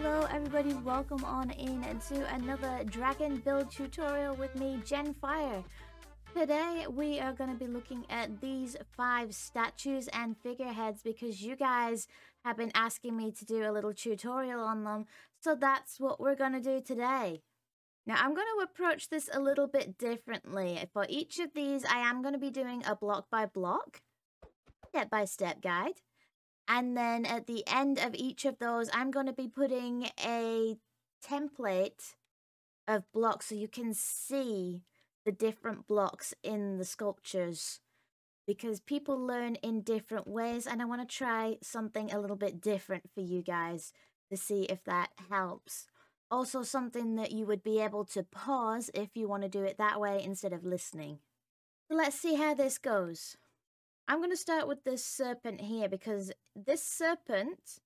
Hello everybody, welcome on in to another dragon build tutorial with me, Jenfire. Today we are going to be looking at these 5 statues and figureheads because you guys have been asking me to do a little tutorial on them, so that's what we're going to do today. Now I'm going to approach this a little bit differently. For each of these I am going to be doing a block by block, step by step guide. And then at the end of each of those, I'm going to be putting a template of blocks so you can see the different blocks in the sculptures. Because people learn in different ways, and I want to try something a little bit different for you guys to see if that helps. Also something that you would be able to pause if you want to do it that way instead of listening. So let's see how this goes. I'm going to start with this serpent here because this serpent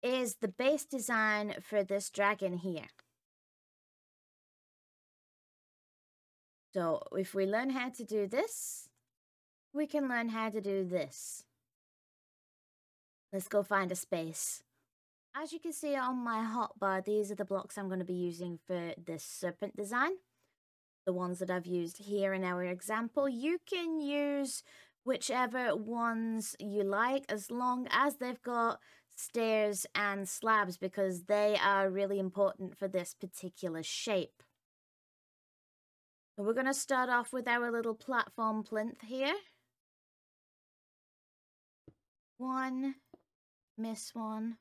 is the base design for this dragon here. So if we learn how to do this, we can learn how to do this. Let's go find a space. As you can see on my hotbar, these are the blocks I'm going to be using for this serpent design. The ones that I've used here in our example. You can use whichever ones you like, as long as they've got stairs and slabs, because they are really important for this particular shape. So we're going to start off with our little platform plinth here. One, miss one.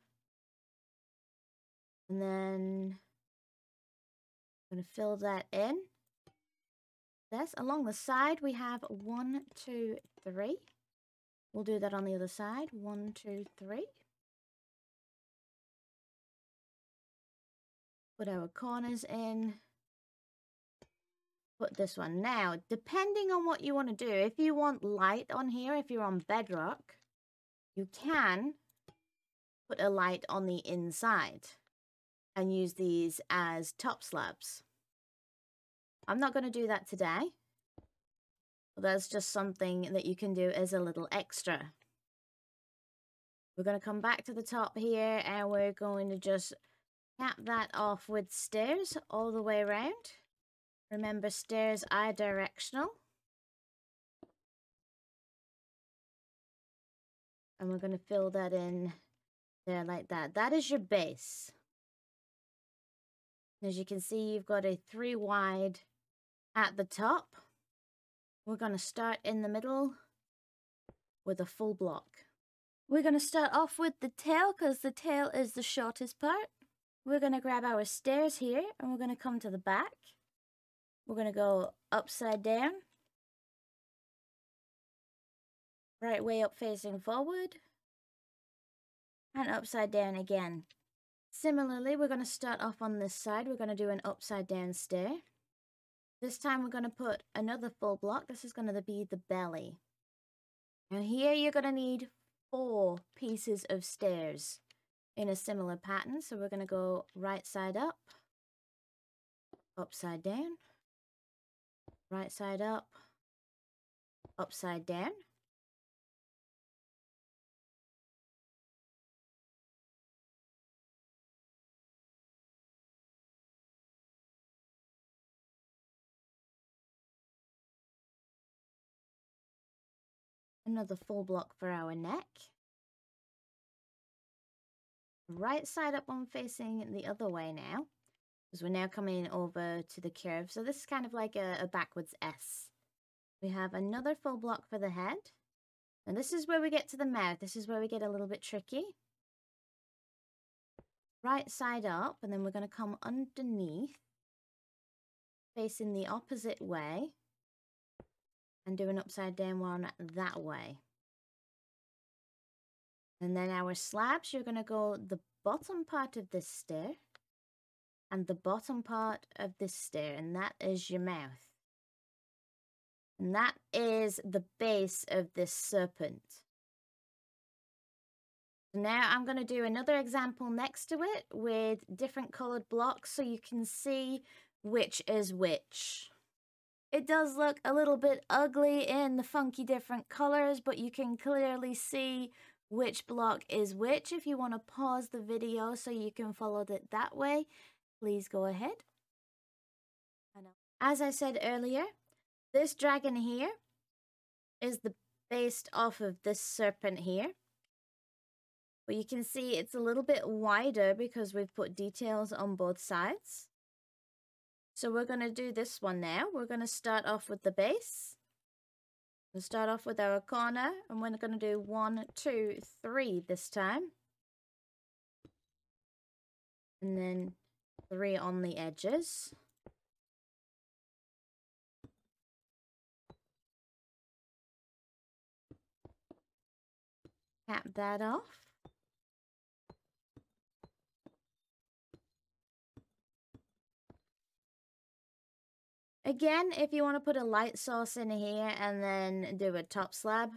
And then I'm going to fill that in. Along the side we have 1, 2, 3. We'll do that on the other side. 1, 2, 3. Put our corners in. Put this one. Now, depending on what you want to do, if you want light on here, if you're on bedrock, you can put a light on the inside and use these as top slabs. I'm not going to do that today. That's just something that you can do as a little extra. We're going to come back to the top here and we're going to just cap that off with stairs all the way around. Remember, stairs are directional. And we're going to fill that in there like that. That is your base. As you can see, you've got a 3 wide at the top. We're going to start in the middle with a full block. We're going to start off with the tail because the tail is the shortest part. We're going to grab our stairs here and we're going to come to the back. We're going to go upside down. Right way up facing forward. And upside down again. Similarly, we're going to start off on this side. We're going to do an upside down stair. This time we're going to put another full block. This is going to be the belly. Now here you're going to need 4 pieces of stairs in a similar pattern. So we're going to go right side up, upside down, right side up, upside down. Another full block for our neck. Right side up, I'm facing the other way now, because we're now coming over to the curve. So this is kind of like a backwards S. We have another full block for the head. And this is where we get to the mouth. This is where we get a little bit tricky. Right side up, and then we're going to come underneath, facing the opposite way. And do an upside down one that way. And then our slabs, you're going to go the bottom part of this stair and the bottom part of this stair, and that is your mouth. And that is the base of this serpent. Now I'm going to do another example next to it with different colored blocks so you can see which is which. It does look a little bit ugly in the funky different colors, but you can clearly see which block is which. If you want to pause the video so you can follow it that way, please go ahead. As I said earlier, this dragon here is based off of this serpent here. But you can see it's a little bit wider because we've put details on both sides. So we're going to do this one now. We're going to start off with the base. We'll start off with our corner, and we're going to do 1, 2, 3 this time. And then 3 on the edges. Cap that off. Again, if you want to put a light source in here and then do a top slab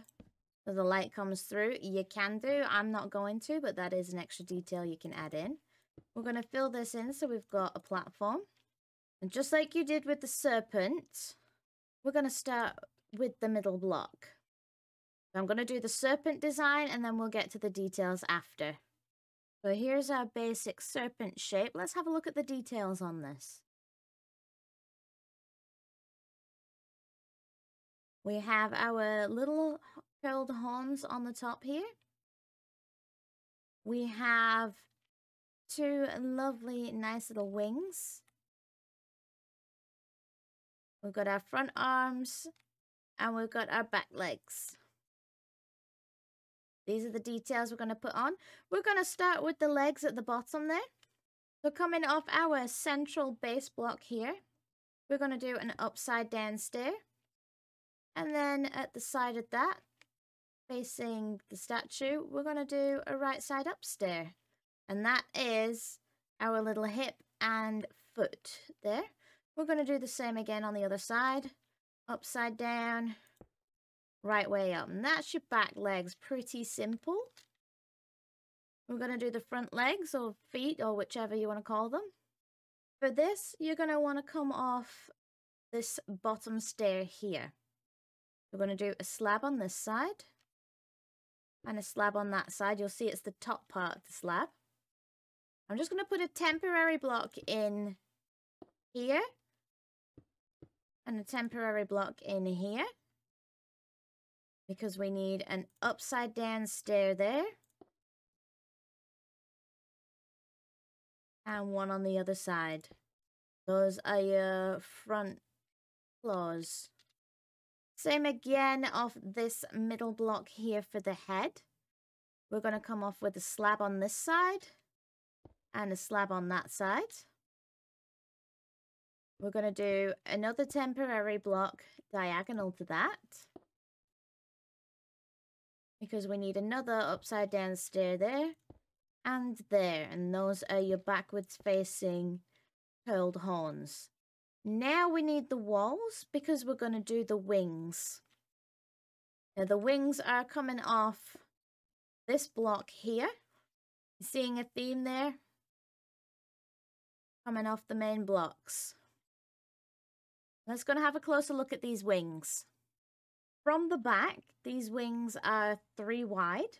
so the light comes through, you can do. I'm not going to, but that is an extra detail you can add in. We're going to fill this in so we've got a platform. And just like you did with the serpent, we're going to start with the middle block. So I'm going to do the serpent design and then we'll get to the details after. So here's our basic serpent shape. Let's have a look at the details on this. We have our little curled horns on the top here. We have 2 lovely, nice little wings. We've got our front arms and we've got our back legs. These are the details we're going to put on. We're going to start with the legs at the bottom there. So coming off our central base block here, we're going to do an upside down stair. And then at the side of that, facing the statue, we're going to do a right side up stair. And that is our little hip and foot there. We're going to do the same again on the other side. Upside down, right way up. And that's your back legs. Pretty simple. We're going to do the front legs or feet or whichever you want to call them. For this, you're going to want to come off this bottom stair here. We're going to do a slab on this side and a slab on that side. You'll see it's the top part of the slab. I'm just going to put a temporary block in here and a temporary block in here because we need an upside down stair there and one on the other side. Those are your front claws. Same again off this middle block here for the head. We're going to come off with a slab on this side and a slab on that side. We're going to do another temporary block diagonal to that because we need another upside down stair there and there. And those are your backwards facing curled horns. Now we need the walls because we're going to do the wings. Now the wings are coming off this block here. Seeing a theme there? Coming off the main blocks. Let's go and have a closer look at these wings. From the back, these wings are 3 wide.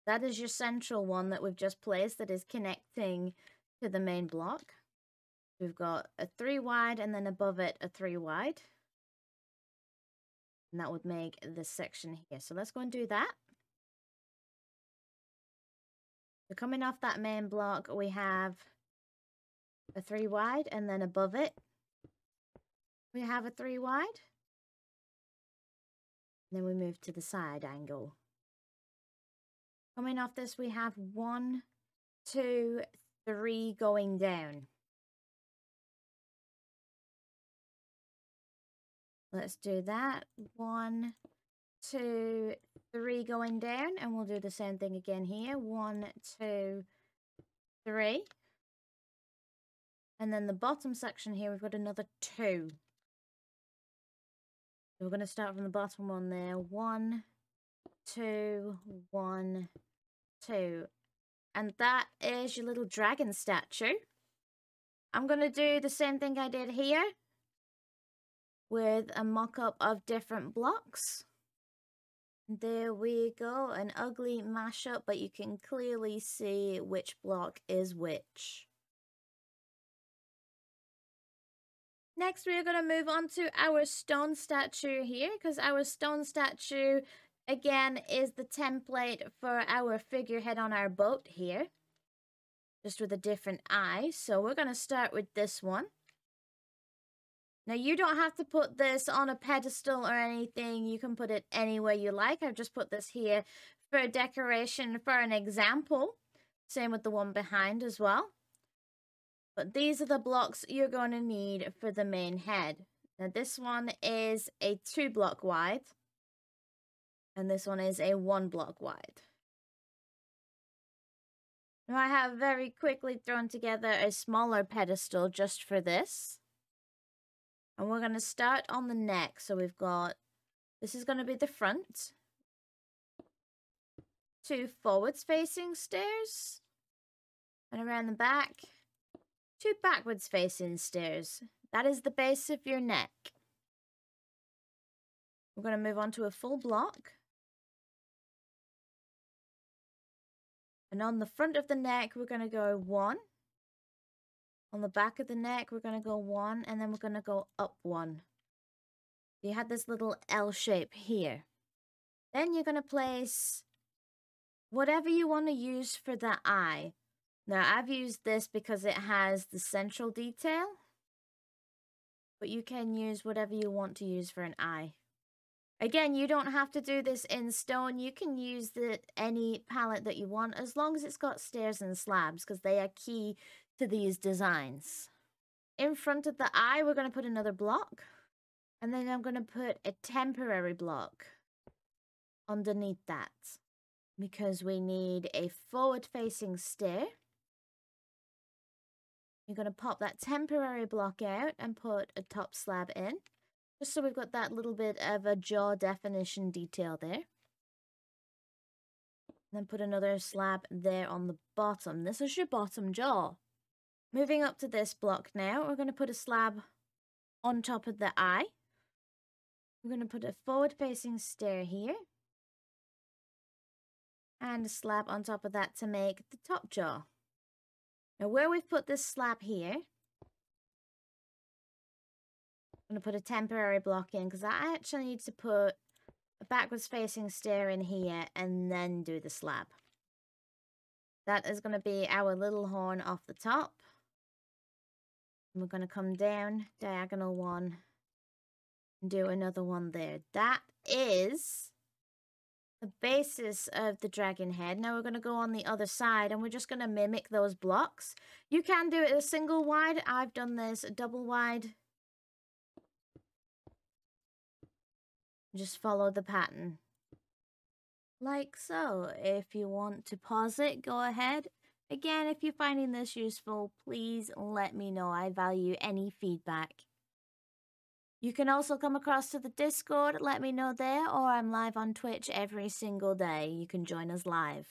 That is your central one that we've just placed that is connecting to the main block. We've got a 3 wide and then above it a 3 wide. And that would make this section here. So let's go and do that. So coming off that main block, we have a 3 wide and then above it, we have a 3 wide. And then we move to the side angle. Coming off this, we have 1, 2, 3 going down. Let's do that. 1, 2, 3 going down, and we'll do the same thing again here. 1, 2, 3. And then the bottom section here, we've got another 2. So we're going to start from the bottom one there. 1, 2, 1, 2. And that is your little dragon statue. I'm going to do the same thing I did here with a mock-up of different blocks. There we go, an ugly mashup, but you can clearly see which block is which. Next, we are going to move on to our stone statue here, because our stone statue, again, is the template for our figurehead on our boat here. Just with a different eye. So we're going to start with this one. Now, you don't have to put this on a pedestal or anything. You can put it anywhere you like. I've just put this here for decoration, for an example. Same with the one behind as well. But these are the blocks you're going to need for the main head. Now, this one is a 2 block wide. And this one is a 1 block wide. Now, I have very quickly thrown together a smaller pedestal just for this. And we're going to start on the neck. So we've got, this is going to be the front. 2 forwards facing stairs. And around the back, 2 backwards facing stairs. That is the base of your neck. We're going to move on to a full block. And on the front of the neck, we're going to go 1. On the back of the neck, we're going to go 1, and then we're going to go up 1. You had this little L shape here. Then you're going to place whatever you want to use for the eye. Now, I've used this because it has the central detail, but you can use whatever you want to use for an eye. Again, you don't have to do this in stone. You can use any palette that you want, as long as it's got stairs and slabs, because they are key to these designs. In front of the eye, we're going to put another block, and then I'm going to put a temporary block underneath that, because we need a forward-facing stair. You're going to pop that temporary block out and put a top slab in, just so we've got that little bit of a jaw definition detail there. And then put another slab there on the bottom. This is your bottom jaw. Moving up to this block now, we're going to put a slab on top of the eye. We're going to put a forward-facing stair here. And a slab on top of that to make the top jaw. Now, where we've put this slab here, I'm going to put a temporary block in, because I actually need to put a backwards facing stair in here and then do the slab. That is going to be our little horn off the top. And we're going to come down, diagonal one, and do another one there. That is the basis of the dragon head. Now we're going to go on the other side, and we're just going to mimic those blocks. You can do it a single wide. I've done this a double wide. Just follow the pattern. Like so. If you want to pause it, go ahead. Again, if you're finding this useful, please let me know. I value any feedback. You can also come across to the Discord, let me know there, or I'm live on Twitch every single day. You can join us live.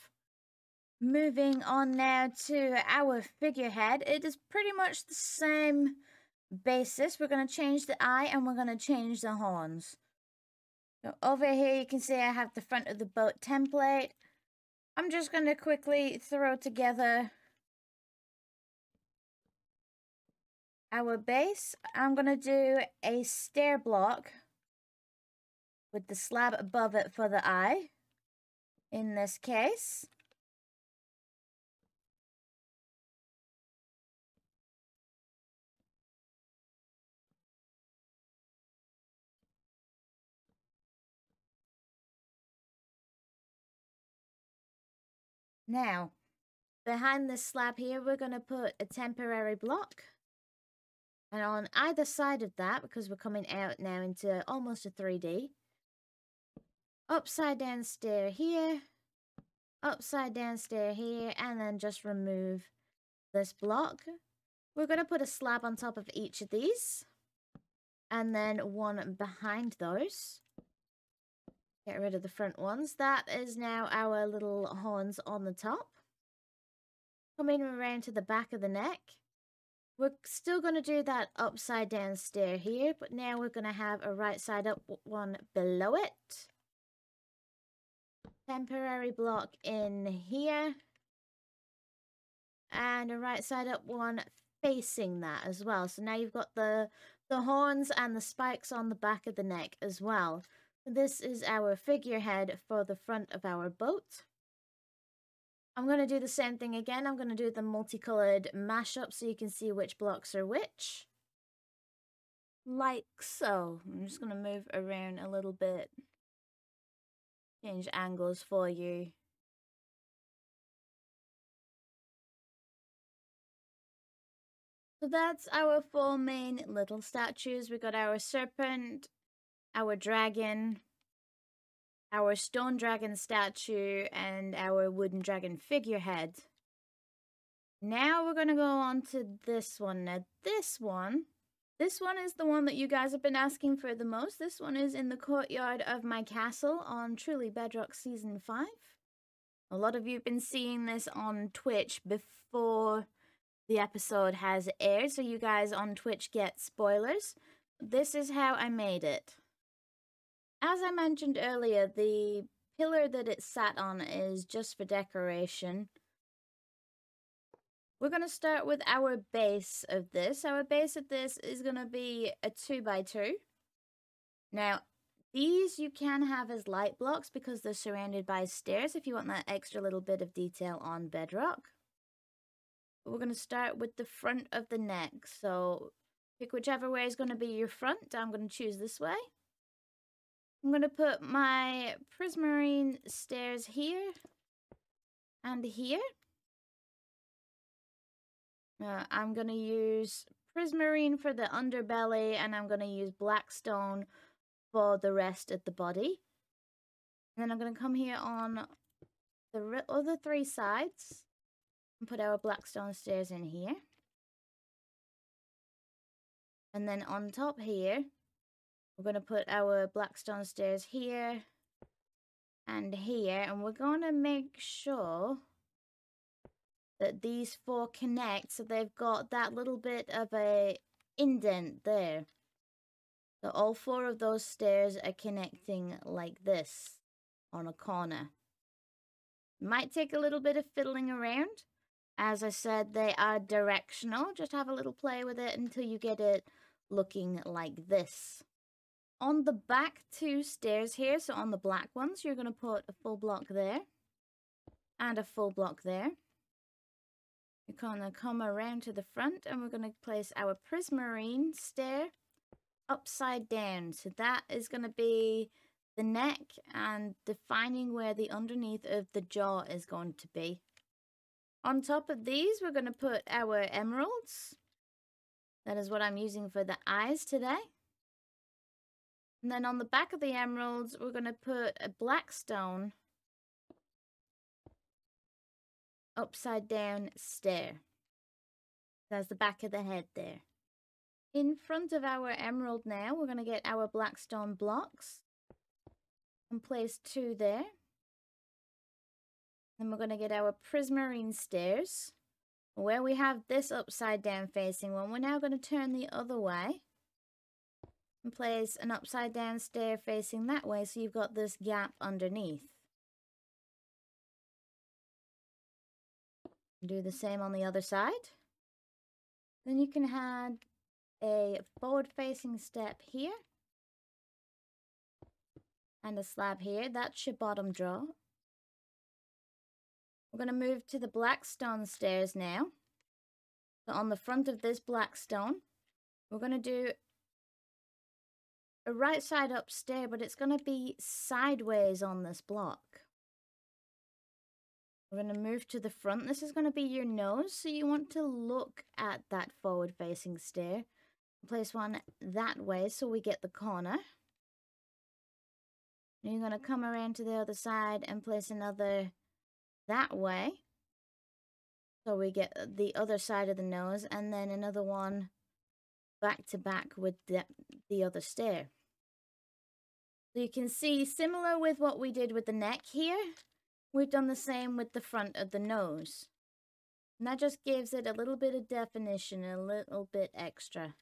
Moving on now to our figurehead. It is pretty much the same basis. We're going to change the eye and we're going to change the horns. So over here you can see I have the front of the boat template. I'm just going to quickly throw together our base. I'm going to do a stair block with the slab above it for the eye in this case. Now, behind this slab here, we're going to put a temporary block. And on either side of that, because we're coming out now into almost a 3D, upside down stair here, upside down stair here, and then just remove this block. We're going to put a slab on top of each of these, and then one behind those. Get rid of the front ones. That is now our little horns on the top. Coming around to the back of the neck. We're still going to do that upside down stair here, but now we're going to have a right side up one below it. temporary block in here. And a right side up one facing that as well. So now you've got the horns and the spikes on the back of the neck as well. This is our figurehead for the front of our boat. I'm going to do the same thing again. I'm going to do the multicolored mashup so you can see which blocks are which. Like so. I'm just going to move around a little bit. Change angles for you. So that's our 4 main little statues. We got our serpent, our dragon, our stone dragon statue, and our wooden dragon figurehead. Now we're going to go on to this one. Now this one is the one that you guys have been asking for the most. This one is in the courtyard of my castle on Truly Bedrock Season 5. A lot of you have been seeing this on Twitch before the episode has aired, so you guys on Twitch get spoilers. This is how I made it. As I mentioned earlier, the pillar that it sat on is just for decoration. We're going to start with our base of this. Our base of this is going to be a 2x2. Now, these you can have as light blocks because they're surrounded by stairs if you want that extra little bit of detail on bedrock. We're going to start with the front of the neck. So pick whichever way is going to be your front. I'm going to choose this way. I'm going to put my prismarine stairs here and here. I'm going to use prismarine for the underbelly and I'm going to use blackstone for the rest of the body. And then I'm going to come here on the other 3 sides. And put our blackstone stairs in here. And then on top here, we're going to put our blackstone stairs here and here. And we're going to make sure that these 4 connect so they've got that little bit of a indent there. So all 4 of those stairs are connecting like this on a corner. Might take a little bit of fiddling around. As I said, they are directional. Just have a little play with it until you get it looking like this. On the back 2 stairs here, so on the black ones, you're going to put a full block there and a full block there. You're going to come around to the front and we're going to place our prismarine stair upside down. So that is going to be the neck and defining where the underneath of the jaw is going to be. On top of these, we're going to put our emeralds. That is what I'm using for the eyes today. And then on the back of the emeralds, we're going to put a blackstone upside down stair. That's the back of the head there. In front of our emerald now, we're going to get our blackstone blocks and place 2 there. Then we're going to get our prismarine stairs. Where we have this upside down facing one, we're now going to turn the other way and place an upside down stair facing that way so you've got this gap underneath. Do the same on the other side. Then you can add a forward facing step here and a slab here. That's your bottom draw. We're going to move to the blackstone stairs now. So on the front of this blackstone, we're going to do a right side up stair, but it's going to be sideways on this block. We're going to move to the front. This is going to be your nose, so you want to look at that forward facing stair. Place one that way so we get the corner. And you're going to come around to the other side and place another that way so we get the other side of the nose, and then another one back to back with the other stair. So you can see, similar with what we did with the neck here, we've done the same with the front of the nose. And that just gives it a little bit of definition, a little bit extra.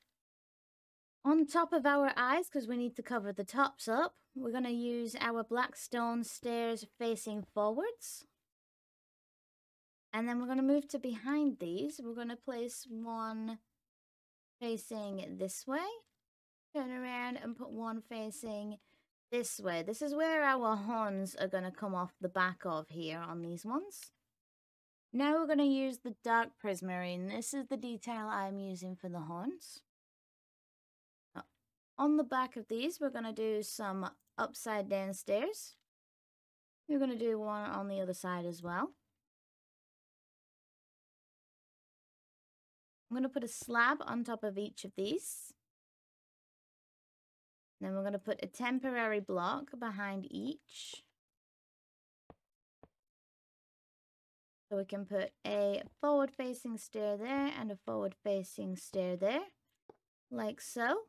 On top of our eyes, because we need to cover the tops up, we're going to use our black stone stairs facing forwards. And then we're going to move to behind these. We're going to place one facing this way. Turn around and put one facing this way. This is where our horns are going to come off the back of here on these ones. Now we're going to use the dark prismarine. This is the detail I'm using for the horns. On the back of these, we're going to do some upside down stairs. We're going to do one on the other side as well. I'm going to put a slab on top of each of these. Then we're going to put a temporary block behind each. So we can put a forward-facing stair there and a forward-facing stair there, like so.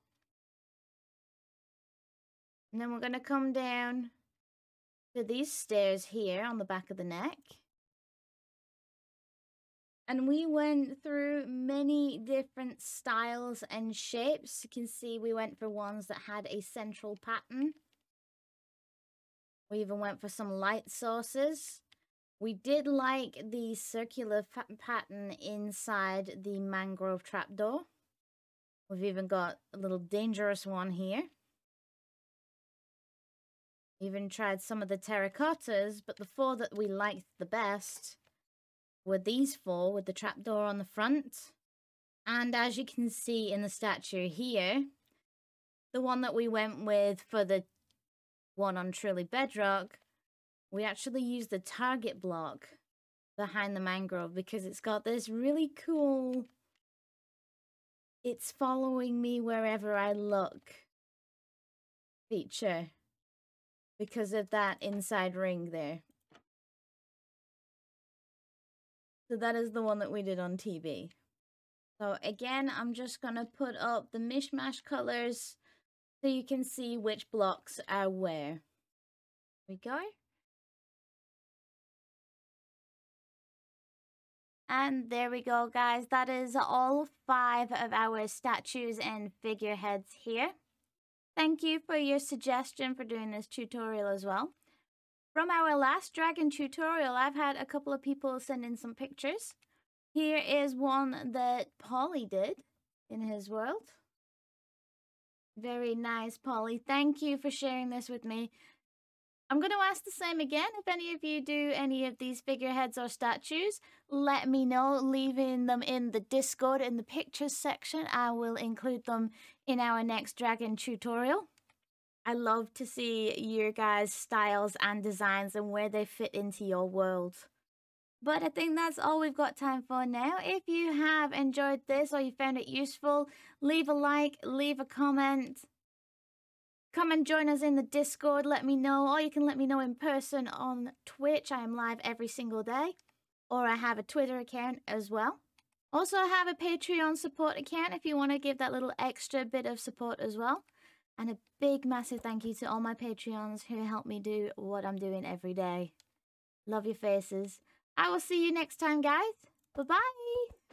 And then we're going to come down to these stairs here on the back of the neck. And we went through many different styles and shapes. You can see we went for ones that had a central pattern. We even went for some light sources. We did like the circular pattern inside the mangrove trapdoor. We've even got a little dangerous one here. Even tried some of the terracottas, but the four that we liked the best were these four with the trapdoor on the front. And as you can see in the statue here, the one that we went with for the one on Truly Bedrock, we actually used the target block behind the mangrove because it's got this really cool, it's following me wherever I look feature because of that inside ring there. So that is the one that we did on TV. So again, I'm just going to put up the mishmash colors so you can see which blocks are where. Here we go. And there we go, guys. That is all 5 of our statues and figureheads here. Thank you for your suggestion for doing this tutorial as well. From our last dragon tutorial, I've had a couple of people send in some pictures. Here is one that Polly did in his world. Very nice, Polly. Thank you for sharing this with me. I'm going to ask the same again. If any of you do any of these figureheads or statues, let me know, leaving them in the Discord in the pictures section. I will include them in our next dragon tutorial. I love to see your guys' styles and designs and where they fit into your world. But I think that's all we've got time for now. If you have enjoyed this or you found it useful, leave a like, leave a comment. Come and join us in the Discord, let me know. Or you can let me know in person on Twitch. I am live every single day. Or I have a Twitter account as well. Also, I have a Patreon support account if you want to give that little extra bit of support as well. And a big, massive thank you to all my Patreons who help me do what I'm doing every day. Love your faces. I will see you next time, guys. Bye-bye.